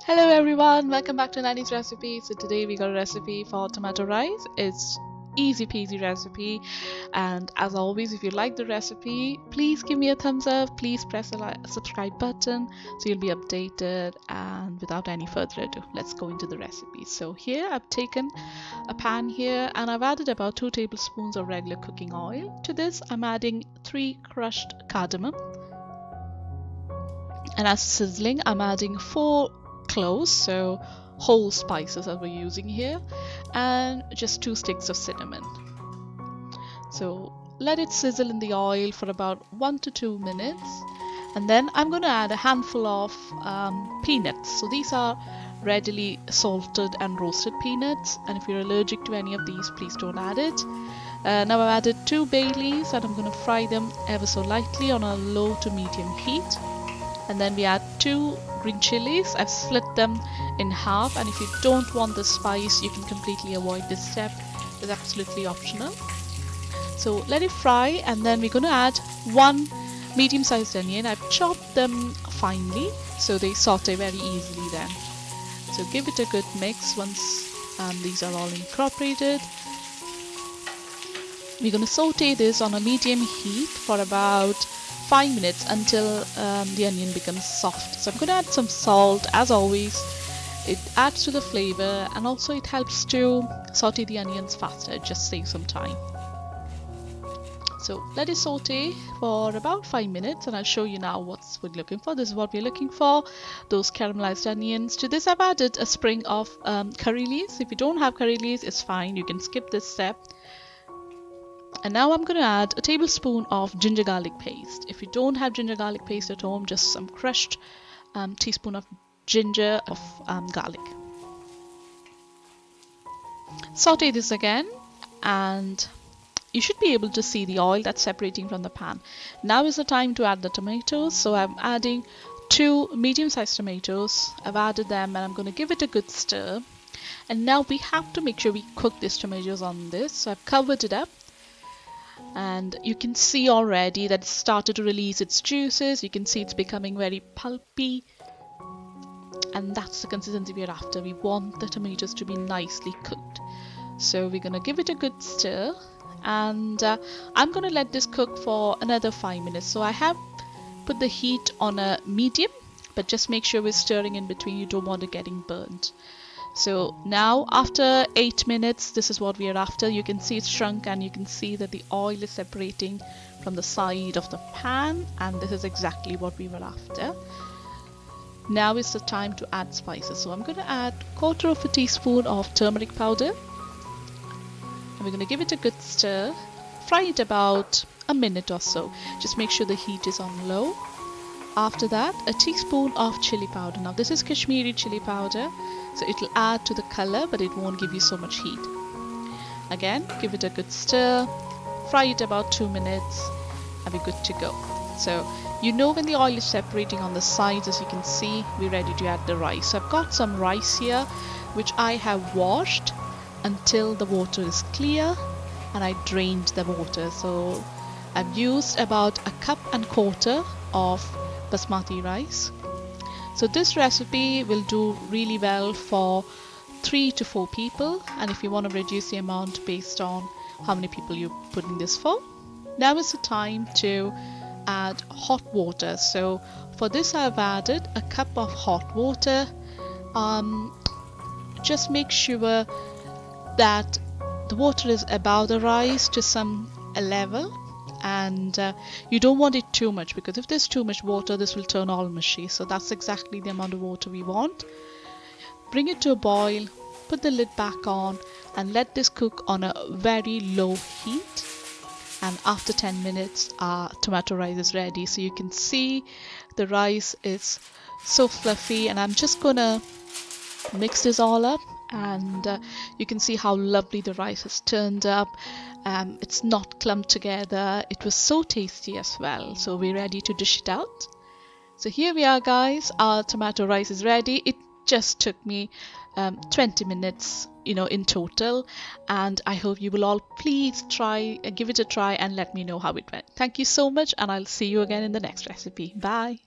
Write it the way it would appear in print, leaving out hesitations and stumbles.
Hello everyone, welcome back to Nanny's recipe. So today we got a recipe for tomato rice. It's easy peasy recipe, and as always, if you like the recipe, please give me a thumbs up. Please press the subscribe button so you'll be updated. And without any further ado, let's go into the recipe. So here I've taken a pan here and I've added about 2 tablespoons of regular cooking oil. To this I'm adding 3 crushed cardamom, and as sizzling I'm adding 4 cloves, so whole spices that we're using here, and just 2 sticks of cinnamon. So let it sizzle in the oil for about 1 to 2 minutes, and then I'm going to add a handful of peanuts. So these are readily salted and roasted peanuts, and if you're allergic to any of these, please don't add it. Now I've added 2 bay leaves and I'm going to fry them ever so lightly on a low to medium heat. And then we add 2 green chilies. I've split them in half, and if you don't want the spice, you can completely avoid this step. It's absolutely optional. So let it fry, and then we're going to add 1 medium-sized onion. I've chopped them finely so they saute very easily then. So give it a good mix once these are all incorporated. We're going to saute this on a medium heat for about 5 minutes until the onion becomes soft. So I'm going to add some salt. As always, it adds to the flavor, and also it helps to saute the onions faster. It just saves some time. So let it saute for about 5 minutes, and I'll show you now what we're looking for. This is what we're looking for, those caramelized onions. To this I've added a sprig of curry leaves. If you don't have curry leaves, it's fine, you can skip this step. And now I'm going to add a tablespoon of ginger garlic paste. If you don't have ginger garlic paste at home, just some crushed teaspoon of ginger of garlic. Saute this again, and you should be able to see the oil that's separating from the pan. Now is the time to add the tomatoes. So I'm adding 2 medium-sized tomatoes. I've added them and I'm going to give it a good stir. And now we have to make sure we cook these tomatoes on this. So I've covered it up. And you can see already that it's started to release its juices. You can see it's becoming very pulpy, and that's the consistency we're after. We want the tomatoes to be nicely cooked. So we're going to give it a good stir, and I'm going to let this cook for another 5 minutes. So I have put the heat on a medium, but just make sure we're stirring in between. You don't want it getting burnt. So now after 8 minutes, this is what we are after. You can see it's shrunk, and you can see that the oil is separating from the side of the pan, and this is exactly what we were after. Now is the time to add spices. So I'm going to add 1/4 teaspoon of turmeric powder, and we're going to give it a good stir. Fry it about a minute or so. Just make sure the heat is on low. After that, a teaspoon of chili powder. Now this is Kashmiri chili powder, so it will add to the color, but it won't give you so much heat. Again, give it a good stir, fry it about 2 minutes, and we're good to go. So you know when the oil is separating on the sides, as you can see, we're ready to add the rice. So I've got some rice here, which I have washed until the water is clear, and I drained the water. So I've used about 1.25 cups of Basmati rice. So this recipe will do really well for 3 to 4 people, and if you want to reduce the amount based on how many people you're putting this for. Now is the time to add hot water. So for this I've added a cup of hot water. Just make sure that the water is above the rice to some level, and you don't want it too much, because if there's too much water, this will turn all mushy. So that's exactly the amount of water we want. Bring it to a boil, put the lid back on, and let this cook on a very low heat. And after 10 minutes, our tomato rice is ready. So you can see the rice is so fluffy, and I'm just gonna mix this all up, and you can see how lovely the rice has turned up. It's not clumped together. It was so tasty as well. So we're ready to dish it out. So here we are, guys. Our tomato rice is ready. It just took me 20 minutes, in total, and I hope you will all please give it a try and let me know how it went. Thank you so much, and I'll see you again in the next recipe. Bye.